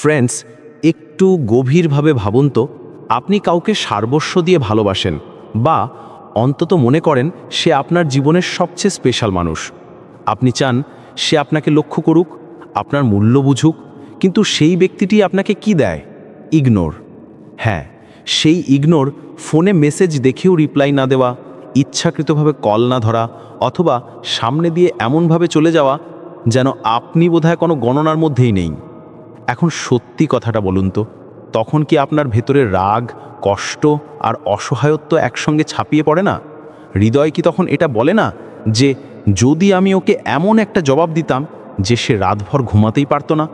Friends, একটু গভীরভাবে ভাবুন তো, আপনি কাউকে সার্বস্ব দিয়ে ভালোবাসেন বা অন্তত মনে করেন সে আপনার জীবনের সবচেয়ে স্পেশাল মানুষ। আপনি চান সে আপনাকে লক্ষ্য করুক, আপনার মূল্য বুঝুক, কিন্তু সেই ব্যক্তিটি আপনাকে কি দেয়? ইগনোর। হ্যাঁ, সেই ইগনোর, ফোনে মেসেজ দেখেও রিপ্লাই না দেওয়া, ইচ্ছাকৃতভাবে কল না ধরা, অথবা সামনে দিয়ে এমনভাবে চলে যাওয়া যেন আপনি বোধহয় কোনো গণনার মধ্যেই নেই। এখন সত্যি কথাটা বলুন তো, তখন কি আপনার ভেতরে রাগ, কষ্ট আর অসহায়ত্ব একসঙ্গে ছাপিয়ে পড়ে না? হৃদয় কি তখন এটা বলে না যে যদি আমি ওকে এমন একটা জবাব দিতাম যে সে রাতভর ঘুমাতেই পারতো না?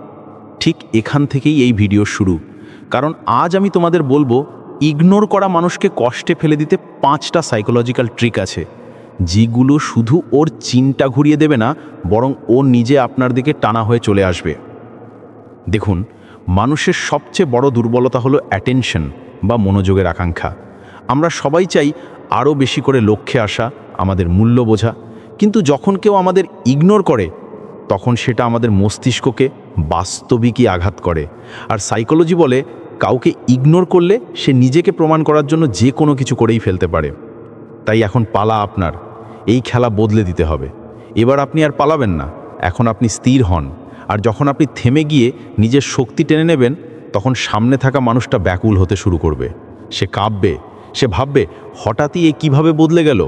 ঠিক এখান থেকেই এই ভিডিও শুরু, কারণ আজ আমি তোমাদের বলবো ইগনোর করা মানুষকে কষ্টে ফেলে দিতে 5টা সাইকোলজিক্যাল ট্রিক আছে, যেগুলো শুধু ওর চিন্তা ঘুরিয়ে দেবে না, বরং ও নিজে আপনার দিকে টানা হয়ে চলে আসবে। দেখুন, মানুষের সবচেয়ে বড় দুর্বলতা হলো অ্যাটেনশন বা মনোযোগের আকাঙ্ক্ষা। আমরা সবাই চাই আরও বেশি করে লক্ষ্যে আসা, আমাদের মূল্য বোঝা, কিন্তু যখন কেউ আমাদের ইগনোর করে তখন সেটা আমাদের মস্তিষ্ককে বাস্তবিকই আঘাত করে। আর সাইকোলজি বলে কাউকে ইগনোর করলে সে নিজেকে প্রমাণ করার জন্য যে কোনো কিছু করেই ফেলতে পারে। তাই এখন পালা আপনার, এই খেলা বদলে দিতে হবে। এবার আপনি আর পালাবেন না, এখন আপনি স্থির হন। আর যখন আপনি থেমে গিয়ে নিজের শক্তি টেনে নেবেন, তখন সামনে থাকা মানুষটা ব্যাকুল হতে শুরু করবে। সে কাঁপবে, সে ভাববে হঠাৎই এ কীভাবে বদলে গেল।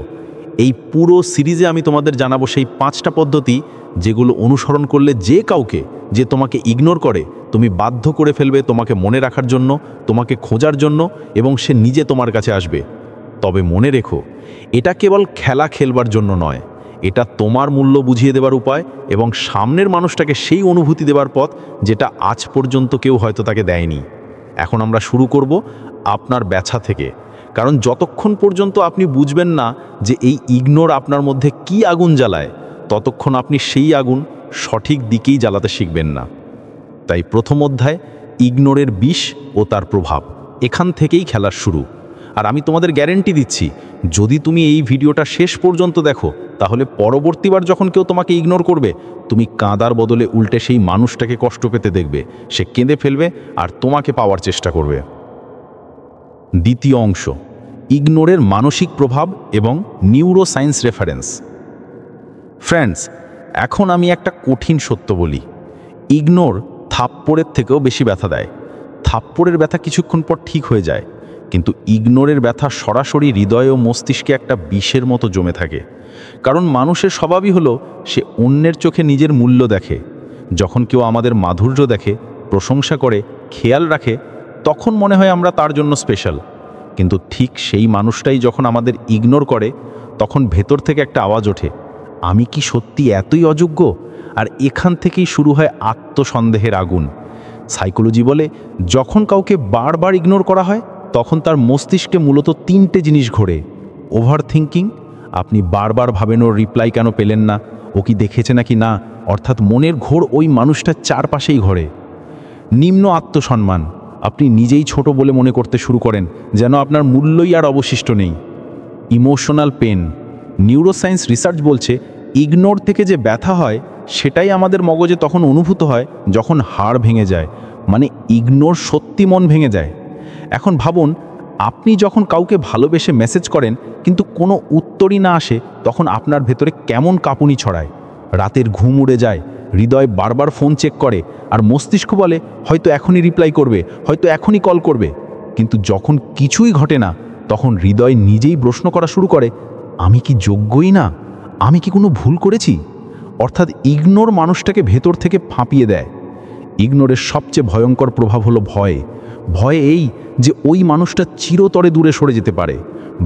এই পুরো সিরিজে আমি তোমাদের জানাবো সেই 5টা পদ্ধতি, যেগুলো অনুসরণ করলে যে কাউকে, যে তোমাকে ইগনোর করে, তুমি বাধ্য করে ফেলবে তোমাকে মনে রাখার জন্য, তোমাকে খোঁজার জন্য, এবং সে নিজে তোমার কাছে আসবে। তবে মনে রেখো, এটা কেবল খেলা খেলবার জন্য নয়, এটা তোমার মূল্য বুঝিয়ে দেবার উপায় এবং সামনের মানুষটাকে সেই অনুভূতি দেবার পথ যেটা আজ পর্যন্ত কেউ হয়তো তাকে দেয়নি। এখন আমরা শুরু করব আপনার ব্যথা থেকে, কারণ যতক্ষণ পর্যন্ত আপনি বুঝবেন না যে এই ইগনোর আপনার মধ্যে কি আগুন জ্বালায়, ততক্ষণ আপনি সেই আগুন সঠিক দিকেই জ্বালাতে শিখবেন না। তাই প্রথম অধ্যায়, ইগনোরের বিষ ও তার প্রভাব, এখান থেকেই খেলার শুরু। আর আমি তোমাদের গ্যারেন্টি দিচ্ছি, যদি তুমি এই ভিডিওটা শেষ পর্যন্ত দেখো, তাহলে পরবর্তীবার যখন কেউ তোমাকে ইগনোর করবে, তুমি কাঁদার বদলে উল্টে সেই মানুষটাকে কষ্ট পেতে দেখবে। সে কেঁদে ফেলবে আর তোমাকে পাওয়ার চেষ্টা করবে। দ্বিতীয় অংশ, ইগনোরের মানসিক প্রভাব এবং নিউরোসায়েন্স রেফারেন্স। ফ্রেন্ডস, এখন আমি একটা কঠিন সত্য বলি, ইগনোর থাপ্পড়ের থেকেও বেশি ব্যথা দেয়। থাপ্পড়ের ব্যথা কিছুক্ষণ পর ঠিক হয়ে যায়, কিন্তু ইগনোরের ব্যথা সরাসরি হৃদয় ও মস্তিষ্কে একটা বিষের মতো জমে থাকে। কারণ মানুষের স্বভাবই হলো সে অন্যের চোখে নিজের মূল্য দেখে। যখন কেউ আমাদের মাধুর্য দেখে, প্রশংসা করে, খেয়াল রাখে, তখন মনে হয় আমরা তার জন্য স্পেশাল। কিন্তু ঠিক সেই মানুষটাই যখন আমাদের ইগনোর করে, তখন ভেতর থেকে একটা আওয়াজ ওঠে, আমি কি সত্যি এতই অযোগ্য? আর এখান থেকেই শুরু হয় আত্মসন্দেহের আগুন। সাইকোলজি বলে যখন কাউকে বারবার ইগনোর করা হয়, তখন তার মস্তিষ্কে মূলত 3টে জিনিস ঘোরে। ওভার থিঙ্কিং, আপনি বারবার ভাবেন ওর রিপ্লাই কেন পেলেন না, ও কি দেখেছে নাকি না, অর্থাৎ মনের ঘোর ওই মানুষটার চারপাশেই ঘোরে। নিম্ন আত্মসম্মান, আপনি নিজেই ছোট বলে মনে করতে শুরু করেন, যেন আপনার মূল্যই আর অবশিষ্ট নেই। ইমোশনাল পেন, নিউরোসায়েন্স রিসার্চ বলছে ইগনোর থেকে যে ব্যথা হয়, সেটাই আমাদের মগজে তখন অনুভূত হয় যখন হাড় ভেঙে যায়, মানে ইগনোর সত্যি মন ভেঙে যায়। এখন ভাবুন, আপনি যখন কাউকে ভালোবেসে মেসেজ করেন কিন্তু কোনো উত্তরই না আসে, তখন আপনার ভেতরে কেমন কাঁপুনি ছড়ায়, রাতের ঘুম উড়ে যায়, হৃদয় বারবার ফোন চেক করে, আর মস্তিষ্ক বলে হয়তো এখনই রিপ্লাই করবে, হয়তো এখনই কল করবে। কিন্তু যখন কিছুই ঘটে না, তখন হৃদয় নিজেই প্রশ্ন করা শুরু করে, আমি কি যোগ্যই না? আমি কি কোনো ভুল করেছি? অর্থাৎ ইগনোর মানুষটাকে ভেতর থেকে ফাঁপিয়ে দেয়। ইগনোরের সবচেয়ে ভয়ঙ্কর প্রভাব হলো ভয়। ভয় এই যে ওই মানুষটা চিরতরে দূরে সরে যেতে পারে।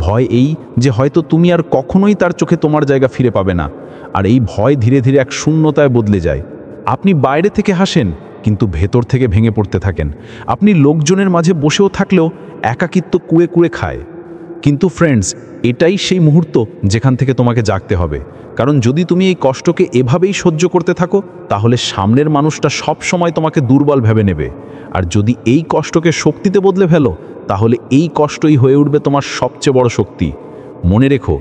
ভয় এই যে হয়তো তুমি আর কখনোই তার চোখে তোমার জায়গা ফিরে পাবে না। আর এই ভয় ধীরে ধীরে এক শূন্যতায় বদলে যায়। আপনি বাইরে থেকে হাসেন, কিন্তু ভেতর থেকে ভেঙে পড়তে থাকেন। আপনি লোকজনের মাঝে বসেও থাকলেও একাকিত্ব কুয়ে কুয়ে খায়। কিন্তু ফ্রেন্ডস, এটাই সেই মুহূর্ত যেখান থেকে তোমাকে জাগতে হবে। কারণ যদি তুমি এই কষ্টকে এভাবেই সহ্য করতে থাকো, তাহলে সামনের মানুষটা সব সময় তোমাকে দুর্বল ভেবে নেবে। আর যদি এই কষ্টকে শক্তিতে বদলে ফেলো, তাহলে এই কষ্টই হয়ে উঠবে তোমার সবচেয়ে বড় শক্তি। মনে রেখো,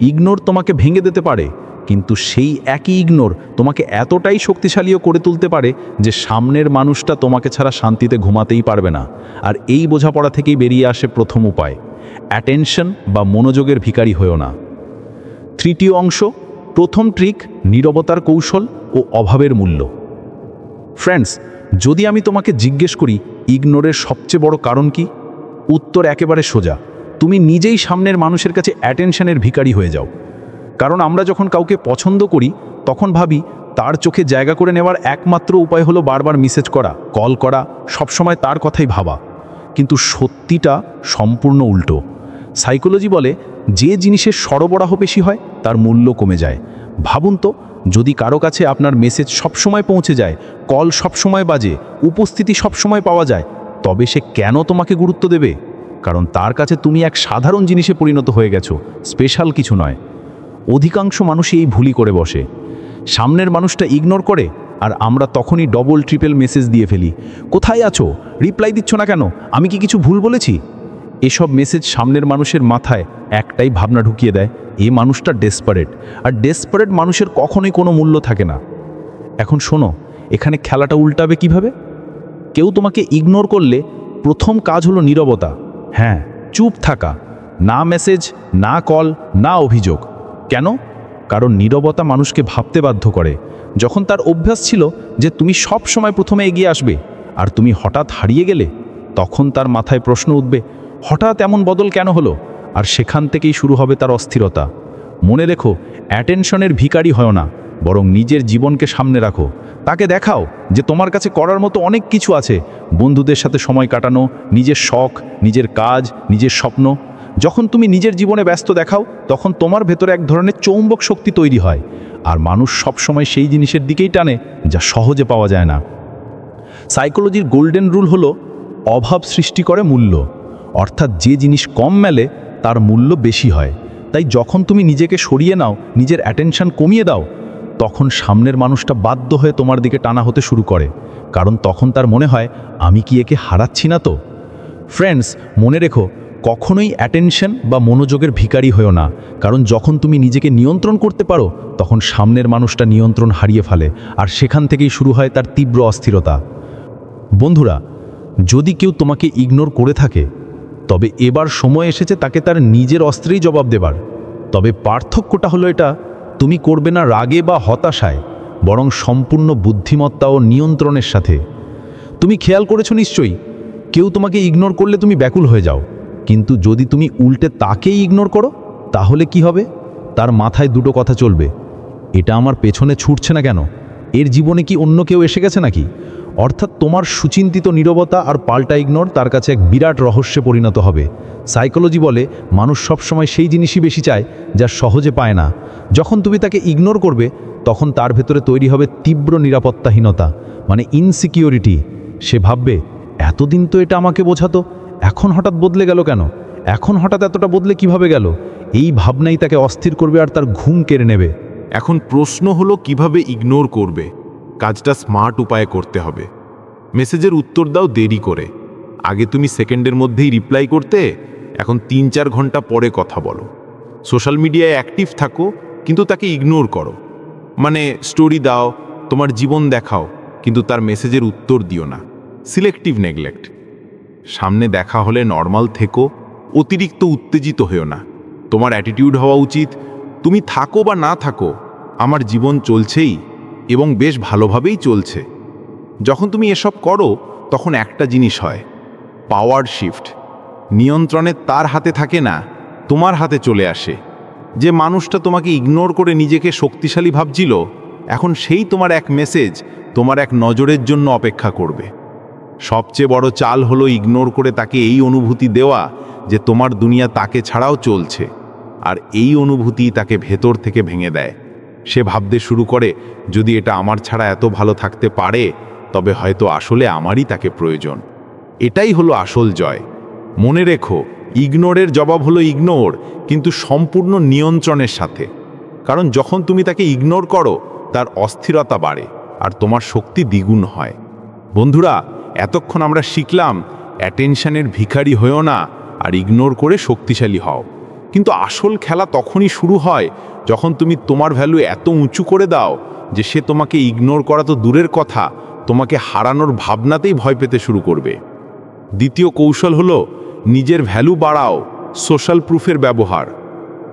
ইগনোর তোমাকে ভেঙে দিতে পারে, কিন্তু সেই একই ইগনোর তোমাকে এতটাই শক্তিশালীও করে তুলতে পারে যে সামনের মানুষটা তোমাকে ছাড়া শান্তিতে ঘুমাতেই পারবে না। আর এই বোঝাপড়া থেকেই বেরিয়ে আসে প্রথম উপায়, অ্যাটেনশন বা মনোযোগের ভিখারি হয়েও না। তৃতীয় অংশ, প্রথম ট্রিক, নীরবতার কৌশল ও অভাবের মূল্য। ফ্রেন্ডস, যদি আমি তোমাকে জিজ্ঞেস করি ইগনোরের সবচেয়ে বড় কারণ কি, উত্তর একেবারে সোজা, তুমি নিজেই সামনের মানুষের কাছে অ্যাটেনশনের ভিখারি হয়ে যাও। কারণ আমরা যখন কাউকে পছন্দ করি তখন ভাবি তার চোখে জায়গা করে নেওয়ার একমাত্র উপায় হলো বারবার মেসেজ করা, কল করা, সবসময় তার কথাই ভাবা। কিন্তু সত্যিটা সম্পূর্ণ উল্টো। সাইকোলজি বলে যে জিনিসের সরবরাহ বেশি হয় তার মূল্য কমে যায়। ভাবুন তো, যদি কারো কাছে আপনার মেসেজ সবসময় পৌঁছে যায়, কল সবসময় বাজে, উপস্থিতি সবসময় পাওয়া যায়, তবে সে কেন তোমাকে গুরুত্ব দেবে? কারণ তার কাছে তুমি এক সাধারণ জিনিসে পরিণত হয়ে গেছো, স্পেশাল কিছু নয়। অধিকাংশ মানুষই এই ভুলই করে বসে, সামনের মানুষটা ইগনোর করে আর আমরা তখনই ডবল ট্রিপল মেসেজ দিয়ে ফেলি, কোথায় আছো, রিপ্লাই দিচ্ছ না কেন, আমি কি কিছু ভুল বলেছি? এসব মেসেজ সামনের মানুষের মাথায় একটাই ভাবনা ঢুকিয়ে দেয়, এই মানুষটা ডেসপারেট, আর ডেসপারেট মানুষের কখনোই কোনো মূল্য থাকে না। এখন শোনো, এখানে খেলাটা উল্টাবে কিভাবে? কেউ তোমাকে ইগনোর করলে প্রথম কাজ হলো নীরবতা। হ্যাঁ, চুপ থাকা, না মেসেজ, না কল, না অভিযোগ। কেন? কারণ নীরবতা মানুষকে ভাবতে বাধ্য করে। যখন তার অভ্যাস ছিল যে তুমি সব সময় প্রথমে এগিয়ে আসবে আর তুমি হঠাৎ হারিয়ে গেলে, তখন তার মাথায় প্রশ্ন উঠবে, হঠাৎ এমন বদল কেন হলো? আর সেখান থেকেই শুরু হবে তার অস্থিরতা। মনে রেখো, অ্যাটেনশনের ভিখারি হয় না, বরং নিজের জীবনকে সামনে রাখো। তাকে দেখাও যে তোমার কাছে করার মতো অনেক কিছু আছে, বন্ধুদের সাথে সময় কাটানো, নিজের শখ, নিজের কাজ, নিজের স্বপ্ন। যখন তুমি নিজের জীবনে ব্যস্ত দেখাও, তখন তোমার ভেতরে এক ধরনের চৌম্বক শক্তি তৈরি হয়, আর মানুষ সবসময় সেই জিনিসের দিকেই টানে যা সহজে পাওয়া যায় না। সাইকোলজির গোল্ডেন রুল হলো অভাব সৃষ্টি করে মূল্য, অর্থাৎ যে জিনিস কম মেলে তার মূল্য বেশি হয়। তাই যখন তুমি নিজেকে সরিয়ে নাও, নিজের অ্যাটেনশন কমিয়ে দাও, তখন সামনের মানুষটা বাধ্য হয়ে তোমার দিকে টানা হতে শুরু করে, কারণ তখন তার মনে হয় আমি কি একে হারাচ্ছি না তো? ফ্রেন্ডস, মনে রেখো, কখনোই অ্যাটেনশন বা মনোযোগের ভিখারি হয়েও না, কারণ যখন তুমি নিজেকে নিয়ন্ত্রণ করতে পারো তখন সামনের মানুষটা নিয়ন্ত্রণ হারিয়ে ফেলে, আর সেখান থেকেই শুরু হয় তার তীব্র অস্থিরতা। বন্ধুরা, যদি কেউ তোমাকে ইগনোর করে থাকে, তবে এবার সময় এসেছে তাকে তার নিজের অস্ত্রেই জবাব দেবার। তবে পার্থক্যটা হলো এটা, তুমি করবে না রাগে বা হতাশায়, বরং সম্পূর্ণ বুদ্ধিমত্তা ও নিয়ন্ত্রণের সাথে। তুমি খেয়াল করেছো নিশ্চয়ই, কেউ তোমাকে ইগনোর করলে তুমি ব্যাকুল হয়ে যাও, কিন্তু যদি তুমি উল্টে তাকেই ইগনোর করো, তাহলে কি হবে? তার মাথায় দুটো কথা চলবে, এটা আমার পেছনে ছুটছে না কেন, এর জীবনে কি অন্য কেউ এসে গেছে নাকি? অর্থাৎ তোমার সুচিন্তিত নীরবতা আর পাল্টা ইগনোর তার কাছে এক বিরাট রহস্যে পরিণত হবে। সাইকোলজি বলে মানুষ সবসময় সেই জিনিসই বেশি চায় যা সহজে পায় না। যখন তুমি তাকে ইগনোর করবে, তখন তার ভেতরে তৈরি হবে তীব্র নিরাপত্তাহীনতা, মানে ইনসিকিউরিটি। সে ভাববে, এতদিন তো এটা আমাকে বোঝাতো, এখন হঠাৎ বদলে গেল কেন, এখন হঠাৎ এতটা বদলে কিভাবে গেল? এই ভাবনাই তাকে অস্থির করবে আর তার ঘুম কেড়ে নেবে। এখন প্রশ্ন হলো কিভাবে ইগনোর করবে। কাজটা স্মার্ট উপায়ে করতে হবে। মেসেজের উত্তর দাও দেরি করে। আগে তুমি সেকেন্ডের মধ্যেই রিপ্লাই করতে, এখন 3-4 ঘন্টা পরে কথা বলো। সোশ্যাল মিডিয়ায় অ্যাক্টিভ থাকো, কিন্তু তাকে ইগনোর করো। মানে স্টোরি দাও, তোমার জীবন দেখাও, কিন্তু তার মেসেজের উত্তর দিও না। Selective neglect. সামনে দেখা হলে নর্মাল থেকো, অতিরিক্ত উত্তেজিত হয়েও না। তোমার অ্যাটিটিউড হওয়া উচিত, তুমি থাকো বা না থাকো, আমার জীবন চলছেই এবং বেশ ভালোভাবেই চলছে। যখন তুমি এসব করো, তখন একটা জিনিস হয়, পাওয়ার শিফট। নিয়ন্ত্রণে তার হাতে থাকে না, তোমার হাতে চলে আসে। যে মানুষটা তোমাকে ইগনোর করে নিজেকে শক্তিশালী ভাবছিল, এখন সেই তোমার এক মেসেজ, তোমার এক নজরের জন্য অপেক্ষা করবে। সবচেয়ে বড় চাল হলো ইগনোর করে তাকে এই অনুভূতি দেওয়া যে তোমার দুনিয়া তাকে ছাড়াও চলছে, আর এই অনুভূতি তাকে ভেতর থেকে ভেঙে দেয়। সে ভাবতে শুরু করে, যদি এটা আমার ছাড়া এত ভালো থাকতে পারে, তবে হয়তো আসলে আমারই তাকে প্রয়োজন। এটাই হলো আসল জয়। মনে রেখো, ইগনোরের জবাব হলো ইগনোর, কিন্তু সম্পূর্ণ নিয়ন্ত্রণের সাথে। কারণ যখন তুমি তাকে ইগনোর করো, তার অস্থিরতা বাড়ে আর তোমার শক্তি দ্বিগুণ হয়। বন্ধুরা, এতক্ষণ আমরা শিখলাম অ্যাটেনশনের ভিখারি হয়েও না আর ইগনোর করে শক্তিশালী হও। কিন্তু আসল খেলা তখনই শুরু হয় যখন তুমি তোমার ভ্যালু এত উঁচু করে দাও যে সে তোমাকে ইগনোর করা তো দূরের কথা, তোমাকে হারানোর ভাবনাতেই ভয় পেতে শুরু করবে। দ্বিতীয় কৌশল হলো নিজের ভ্যালু বাড়াও, সোশ্যাল প্রুফের ব্যবহার।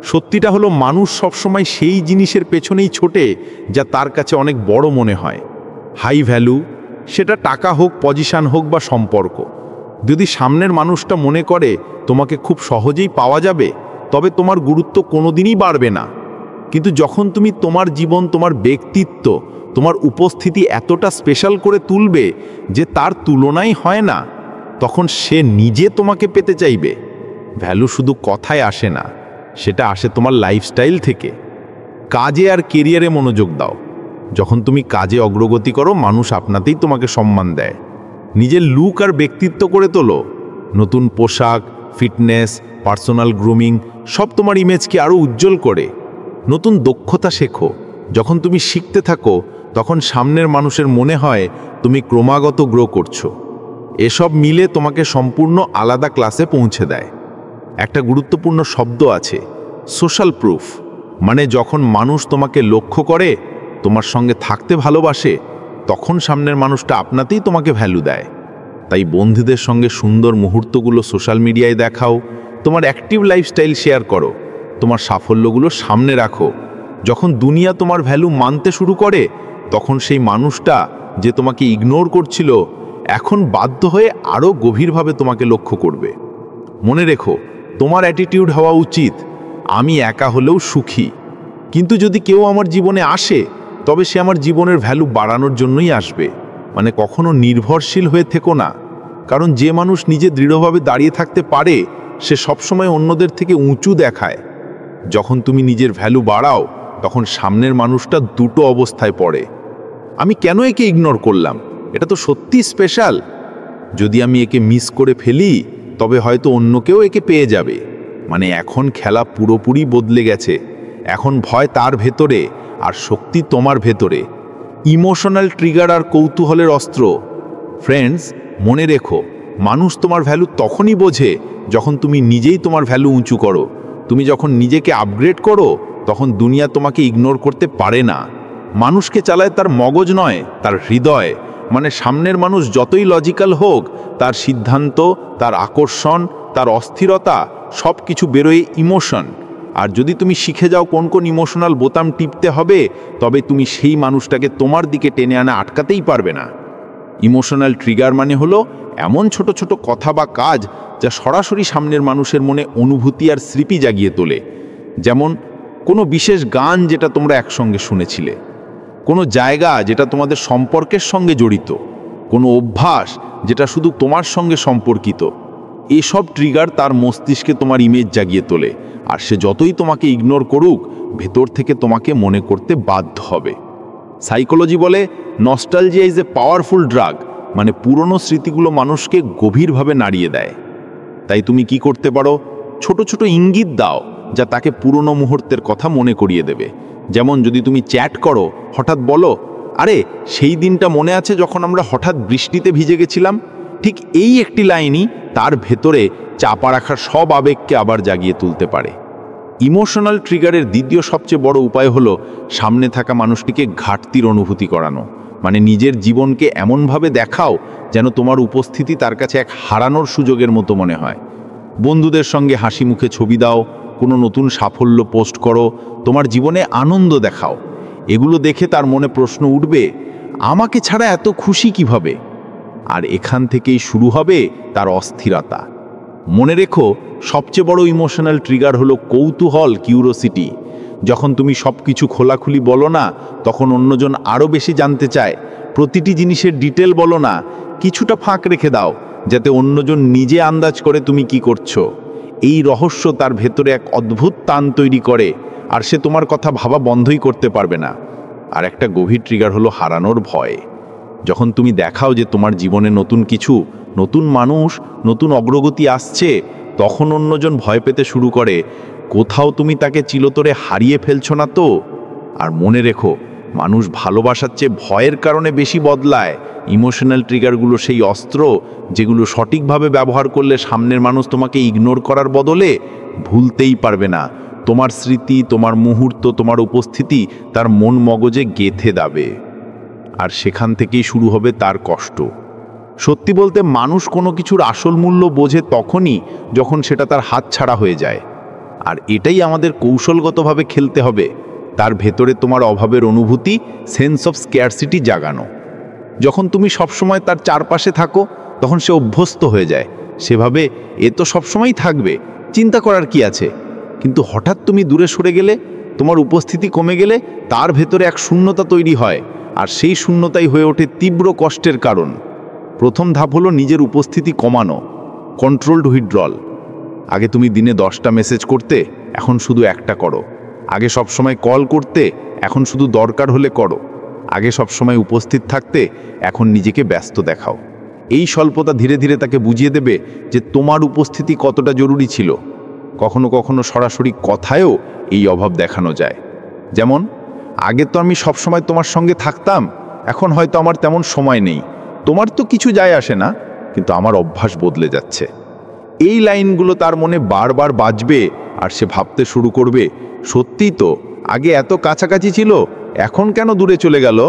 সত্যিটা হলো মানুষ সবসময় সেই জিনিসের পেছনেই ছোটে যা তার কাছে অনেক বড় মনে হয়। হাই ভ্যালু, সেটা টাকা হোক, পজিশন হোক বা সম্পর্ক। যদি সামনের মানুষটা মনে করে তোমাকে খুব সহজেই পাওয়া যাবে, তবে তোমার গুরুত্ব কোনোদিনই বাড়বে না। কিন্তু যখন তুমি তোমার জীবন, তোমার ব্যক্তিত্ব, তোমার উপস্থিতি এতটা স্পেশাল করে তুলবে যে তার তুলনাই হয় না, তখন সে নিজে তোমাকে পেতে চাইবে। ভ্যালু শুধু কথায় আসে না, সেটা আসে তোমার লাইফস্টাইল থেকে। কাজে আর কেরিয়ারে মনোযোগ দাও। যখন তুমি কাজে অগ্রগতি করো, মানুষ আপনাতেই তোমাকে সম্মান দেয়। নিজের লুক আর ব্যক্তিত্ব করে তোলো। নতুন পোশাক, ফিটনেস, পার্সোনাল গ্রুমিং সব তোমার ইমেজকে আরও উজ্জ্বল করে। নতুন দক্ষতা শেখো। যখন তুমি শিখতে থাকো, তখন সামনের মানুষের মনে হয় তুমি ক্রমাগত গ্রো করছো। এসব মিলে তোমাকে সম্পূর্ণ আলাদা ক্লাসে পৌঁছে দেয়। একটা গুরুত্বপূর্ণ শব্দ আছে, সোশ্যাল প্রুফ। মানে যখন মানুষ তোমাকে লক্ষ্য করে, তোমার সঙ্গে থাকতে ভালোবাসে, তখন সামনের মানুষটা আপনাতেই তোমাকে ভ্যালু দেয়। তাই বন্ধুদের সঙ্গে সুন্দর মুহূর্তগুলো সোশ্যাল মিডিয়ায় দেখাও, তোমার অ্যাক্টিভ লাইফস্টাইল শেয়ার করো, তোমার সাফল্যগুলো সামনে রাখো। যখন দুনিয়া তোমার ভ্যালু মানতে শুরু করে, তখন সেই মানুষটা যে তোমাকে ইগনোর করছিল, এখন বাধ্য হয়ে আরও গভীরভাবে তোমাকে লক্ষ্য করবে। মনে রেখো, তোমার অ্যাটিটিউড হওয়া উচিত, আমি একা হলেও সুখী। কিন্তু যদি কেউ আমার জীবনে আসে, তবে সে আমার জীবনের ভ্যালু বাড়ানোর জন্যই আসবে। মানে কখনো নির্ভরশীল হয়ে থেকো না, কারণ যে মানুষ নিজে দৃঢ়ভাবে দাঁড়িয়ে থাকতে পারে, সে সবসময় অন্যদের থেকে উঁচু দেখায়। যখন তুমি নিজের ভ্যালু বাড়াও, তখন সামনের মানুষটা দুটো অবস্থায় পড়ে। আমি কেন একে ইগনোর করলাম? এটা তো সত্যি স্পেশাল। যদি আমি একে মিস করে ফেলি, তবে হয়তো অন্য কেউ একে পেয়ে যাবে। মানে এখন খেলা পুরোপুরি বদলে গেছে। এখন ভয় তার ভেতরে আর শক্তি তোমার ভেতরে। ইমোশনাল ট্রিগার আর কৌতূহলের অস্ত্র। ফ্রেন্ডস, মনে রেখো, মানুষ তোমার ভ্যালু তখনই বোঝে যখন তুমি নিজেই তোমার ভ্যালু উঁচু করো। তুমি যখন নিজেকে আপগ্রেড করো, তখন দুনিয়া তোমাকে ইগনোর করতে পারে না। মানুষকে চালায় তার মগজ নয়, তার হৃদয়। মানে সামনের মানুষ যতই লজিক্যাল হোক, তার সিদ্ধান্ত, তার আকর্ষণ, তার অস্থিরতা সব কিছু বেরোয় ইমোশন। আর যদি তুমি শিখে যাও কোন কোন ইমোশনাল বোতাম টিপতে হবে, তবে তুমি সেই মানুষটাকে তোমার দিকে টেনে আনা আটকাতেই পারবে না। ইমোশনাল ট্রিগার মানে হলো এমন ছোট ছোট কথা বা কাজ যা সরাসরি সামনের মানুষের মনে অনুভূতি আর স্মৃতি জাগিয়ে তোলে। যেমন কোনো বিশেষ গান যেটা তোমরা একসঙ্গে শুনেছিলে, কোনো জায়গা যেটা তোমাদের সম্পর্কের সঙ্গে জড়িত, কোনো অভ্যাস যেটা শুধু তোমার সঙ্গে সম্পর্কিত। এসব ট্রিগার তার মস্তিষ্কে তোমার ইমেজ জাগিয়ে তোলে, আর সে যতই তোমাকে ইগনোর করুক, ভেতর থেকে তোমাকে মনে করতে বাধ্য হবে। সাইকোলজি বলে nostalgia is a powerful drug. মানে পুরনো স্মৃতিগুলো মানুষকে গভীরভাবে নাড়িয়ে দেয়। তাই তুমি কি করতে পারো? ছোট ছোট ইঙ্গিত দাও যা তাকে পুরনো মুহূর্তের কথা মনে করিয়ে দেবে। যেমন যদি তুমি চ্যাট করো, হঠাৎ বলো, আরে সেই দিনটা মনে আছে যখন আমরা হঠাৎ বৃষ্টিতে ভিজে গেছিলাম? ঠিক এই একটি লাইনই তার ভেতরে চাপা রাখার সব আবেগকে আবার জাগিয়ে তুলতে পারে। ইমোশনাল ট্রিগারের দ্বিতীয় সবচেয়ে বড় উপায় হলো সামনে থাকা মানুষটিকে ঘাটতির অনুভূতি করানো। মানে নিজের জীবনকে এমনভাবে দেখাও যেন তোমার উপস্থিতি তার কাছে এক হারানোর সুযোগের মতো মনে হয়। বন্ধুদের সঙ্গে হাসি মুখে ছবি দাও, কোনো নতুন সাফল্য পোস্ট করো, তোমার জীবনে আনন্দ দেখাও। এগুলো দেখে তার মনে প্রশ্ন উঠবে, আমাকে ছাড়া এত খুশি কিভাবে? আর এখান থেকেই শুরু হবে তার অস্থিরতা। মনে রেখো, সবচেয়ে বড় ইমোশনাল ট্রিগার হলো কৌতূহল, কিউরিওসিটি। যখন তুমি সব কিছু খোলাখুলি বলো না, তখন অন্যজন আরও বেশি জানতে চায়। প্রতিটি জিনিসের ডিটেল বলো না, কিছুটা ফাঁক রেখে দাও যাতে অন্যজন নিজে আন্দাজ করে তুমি কি করছো। এই রহস্য তার ভেতরে এক অদ্ভুত টান তৈরি করে, আর সে তোমার কথা ভাবা বন্ধই করতে পারবে না। আর একটা গভীর ট্রিগার হলো হারানোর ভয়। যখন তুমি দেখাও যে তোমার জীবনে নতুন কিছু, নতুন মানুষ, নতুন অগ্রগতি আসছে, তখন অন্যজন ভয় পেতে শুরু করে, কোথাও তুমি তাকে চিরতরে হারিয়ে ফেলছো না তো? আর মনে রেখো, মানুষ ভালোবাসার চেয়ে ভয়ের কারণে বেশি বদলায়। ইমোশনাল ট্রিগারগুলো সেই অস্ত্র যেগুলো সঠিকভাবে ব্যবহার করলে সামনের মানুষ তোমাকে ইগনোর করার বদলে ভুলতেই পারবে না। তোমার স্মৃতি, তোমার মুহূর্ত, তোমার উপস্থিতি তার মন মগজে গেঁথে যাবে। আর সেখান থেকেই শুরু হবে তার কষ্ট। সত্যি বলতে মানুষ কোনো কিছুর আসল মূল্য বোঝে তখনই যখন সেটা তার হাতছাড়া হয়ে যায়। আর এটাই আমাদের কৌশলগতভাবে খেলতে হবে, তার ভেতরে তোমার অভাবের অনুভূতি, সেন্স অফ স্ক্যারসিটি জাগানো। যখন তুমি সবসময় তার চারপাশে থাকো তখন সে অভ্যস্ত হয়ে যায়, সেভাবে এ তো সবসময়ই থাকবে, চিন্তা করার কি আছে। কিন্তু হঠাৎ তুমি দূরে সরে গেলে, তোমার উপস্থিতি কমে গেলে তার ভেতরে এক শূন্যতা তৈরি হয়, আর সেই শূন্যতাই হয়ে ওঠে তীব্র কষ্টের কারণ। প্রথম ধাপ হলো নিজের উপস্থিতি কমানো, কন্ট্রোলড উইথড্রল। আগে তুমি দিনে 10টা মেসেজ করতে, এখন শুধু একটা করো। আগে সবসময় কল করতে, এখন শুধু দরকার হলে করো। আগে সবসময় উপস্থিত থাকতে, এখন নিজেকে ব্যস্ত দেখাও। এই স্বল্পতা ধীরে ধীরে তাকে বুঝিয়ে দেবে যে তোমার উপস্থিতি কতটা জরুরি ছিল। কখনো কখনো সরাসরি কথায়ও এই অভাব দেখানো যায়। যেমন, আগে তো আমি সবসময় তোমার সঙ্গে থাকতাম, এখন হয়তো আমার তেমন সময় নেই। তোমার তো কিছু যায় আসে না, কিন্তু আমার অভ্যাস বদলে যাচ্ছে। এই লাইনগুলো তার মনে বারবার বাজবে, আর সে ভাবতে শুরু করবে, সত্যিই তো আগে এত কাছাকাছি ছিল, এখন কেন দূরে চলে গেল।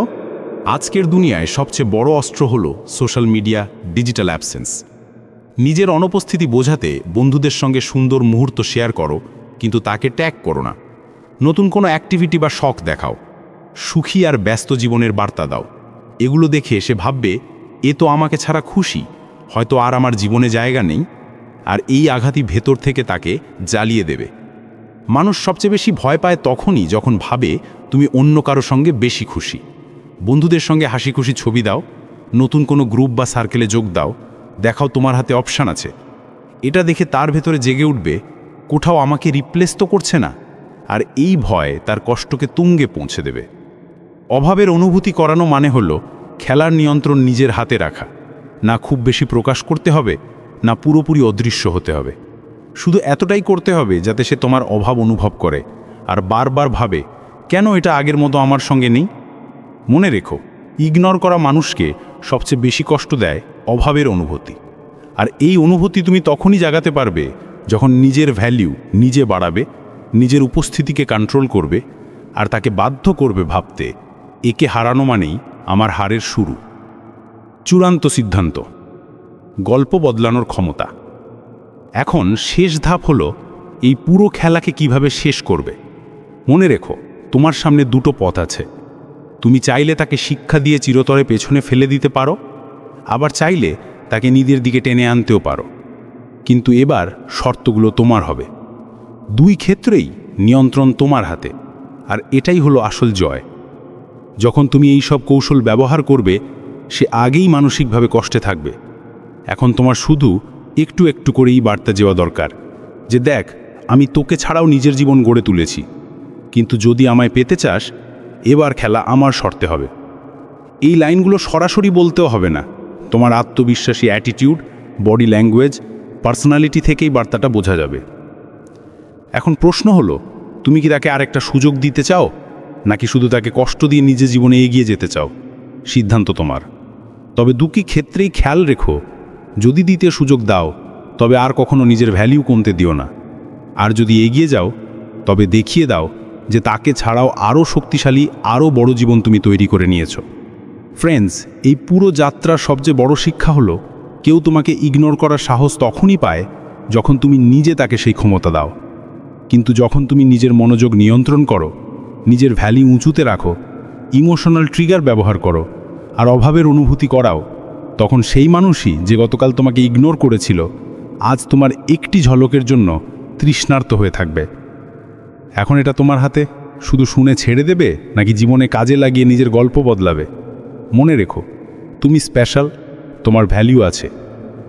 আজকের দুনিয়ায় সবচেয়ে বড় অস্ত্র হলো সোশ্যাল মিডিয়া, ডিজিটাল অ্যাবসেন্স। নিজের অনুপস্থিতি বোঝাতে বন্ধুদের সঙ্গে সুন্দর মুহূর্ত শেয়ার করো, কিন্তু তাকে ট্যাগ করো না। নতুন কোনো অ্যাক্টিভিটি বা শখ দেখাও, সুখী আর ব্যস্ত জীবনের বার্তা দাও। এগুলো দেখে সে ভাববে, এ তো আমাকে ছাড়া খুশি, হয়তো আর আমার জীবনে জায়গা নেই। আর এই আঘাতই ভেতর থেকে তাকে জ্বালিয়ে দেবে। মানুষ সবচেয়ে বেশি ভয় পায় তখনই যখন ভাবে তুমি অন্য কারো সঙ্গে বেশি খুশি। বন্ধুদের সঙ্গে হাসি খুশি ছবি দাও, নতুন কোনো গ্রুপ বা সার্কেলে যোগ দাও, দেখাও তোমার হাতে অপশান আছে। এটা দেখে তার ভেতরে জেগে উঠবে, কোথাও আমাকে রিপ্লেস তো করছে না। আর এই ভয় তার কষ্টকে তুঙ্গে পৌঁছে দেবে। অভাবের অনুভূতি করানো মানে হলো খেলার নিয়ন্ত্রণ নিজের হাতে রাখা। না খুব বেশি প্রকাশ করতে হবে, না পুরোপুরি অদৃশ্য হতে হবে। শুধু এতটাই করতে হবে যাতে সে তোমার অভাব অনুভব করে আর বারবার ভাবে, কেন এটা আগের মতো আমার সঙ্গে নেই। মনে রেখো, ইগনোর করা মানুষকে সবচেয়ে বেশি কষ্ট দেয় অভাবের অনুভূতি। আর এই অনুভূতি তুমি তখনই জাগাতে পারবে যখন নিজের ভ্যালিউ নিজে বাড়াবে, নিজের উপস্থিতিকে কন্ট্রোল করবে, আর তাকে বাধ্য করবে ভাবতে, একে হারানো মানেই আমার হারের শুরু। চূড়ান্ত সিদ্ধান্ত, গল্প বদলানোর ক্ষমতা। এখন শেষ ধাপ হলো এই পুরো খেলাকে কিভাবে শেষ করবে। মনে রেখো, তোমার সামনে দুটো পথ আছে। তুমি চাইলে তাকে শিক্ষা দিয়ে চিরতরে পেছনে ফেলে দিতে পারো, আবার চাইলে তাকে নিজের দিকে টেনে আনতেও পারো। কিন্তু এবার শর্তগুলো তোমার হবে। দুই ক্ষেত্রেই নিয়ন্ত্রণ তোমার হাতে, আর এটাই হলো আসল জয়। যখন তুমি এই সব কৌশল ব্যবহার করবে, সে আগেই মানসিকভাবে কষ্টে থাকবে। এখন তোমার শুধু একটু একটু করেই বার্তা দেওয়া দরকার যে, দেখ, আমি তোকে ছাড়াও নিজের জীবন গড়ে তুলেছি, কিন্তু যদি আমায় পেতে চাস, এবার খেলা আমার শর্তে হবে। এই লাইনগুলো সরাসরি বলতেও হবে না, তোমার আত্মবিশ্বাসী অ্যাটিটিউড, বডি ল্যাঙ্গুয়েজ, পার্সোনালিটি থেকেই বার্তাটা বোঝা যাবে। এখন প্রশ্ন হলো, তুমি কি তাকে আরেকটা সুযোগ দিতে চাও, নাকি শুধু তাকে কষ্ট দিয়ে নিজের জীবনে এগিয়ে যেতে চাও? সিদ্ধান্ত তোমার। তবে দুটি ক্ষেত্রেই খেয়াল রেখো, যদি দ্বিতীয় সুযোগ দাও, তবে আর কখনো নিজের ভ্যালিউ কমতে দিও না। আর যদি এগিয়ে যাও, তবে দেখিয়ে দাও যে তাকে ছাড়াও আরও শক্তিশালী, আরও বড় জীবন তুমি তৈরি করে নিয়েছো। ফ্রেন্ডস, এই পুরো যাত্রার সবচেয়ে বড় শিক্ষা হলো, কেউ তোমাকে ইগনোর করার সাহস তখনই পায় যখন তুমি নিজে তাকে সেই ক্ষমতা দাও। কিন্তু যখন তুমি নিজের মনোযোগ নিয়ন্ত্রণ করো, নিজের ভ্যালিউ উঁচুতে রাখো, ইমোশনাল ট্রিগার ব্যবহার করো, আর অভাবের অনুভূতি করাও, তখন সেই মানুষই যে গতকাল তোমাকে ইগনোর করেছিল, আজ তোমার একটি ঝলকের জন্য তৃষ্ণার্ত হয়ে থাকবে। এখন এটা তোমার হাতে। শুধু শুনে ছেড়ে দেবে, নাকি জীবনে কাজে লাগিয়ে নিজের গল্প বদলাবে? মনে রেখো, তুমি স্পেশাল, তোমার ভ্যালিউ আছে।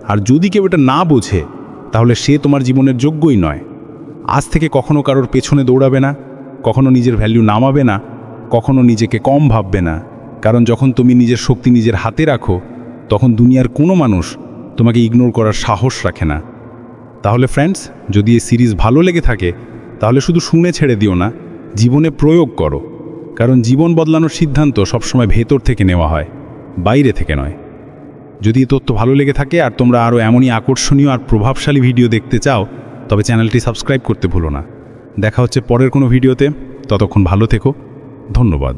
আর যদি কেউ এটা না বোঝে, তাহলে সে তোমার জীবনের যোগ্যই নয়। আজ থেকে কখনো কারোর পেছনে দৌড়াবে না, কখনো নিজের ভ্যালিউ নামাবে না, কখনো নিজেকে কম ভাববে না। কারণ যখন তুমি নিজের শক্তি নিজের হাতে রাখো, তখন দুনিয়ার কোনো মানুষ তোমাকে ইগনোর করার সাহস রাখে না। তাহলে ফ্রেন্ডস, যদি এই সিরিজ ভালো লেগে থাকে, তাহলে শুধু শুনে ছেড়ে দিও না, জীবনে প্রয়োগ করো। কারণ জীবন বদলানোর সিদ্ধান্ত সবসময় ভেতর থেকে নেওয়া হয়, বাইরে থেকে নয়। যদি এই তথ্য ভালো লেগে থাকে আর তোমরা আরও এমনই আকর্ষণীয় আর প্রভাবশালী ভিডিও দেখতে চাও, তবে চ্যানেলটি সাবস্ক্রাইব করতে ভুলো না। দেখা হচ্ছে পরের কোনো ভিডিওতে, ততক্ষণ ভালো থেকো। ধন্যবাদ।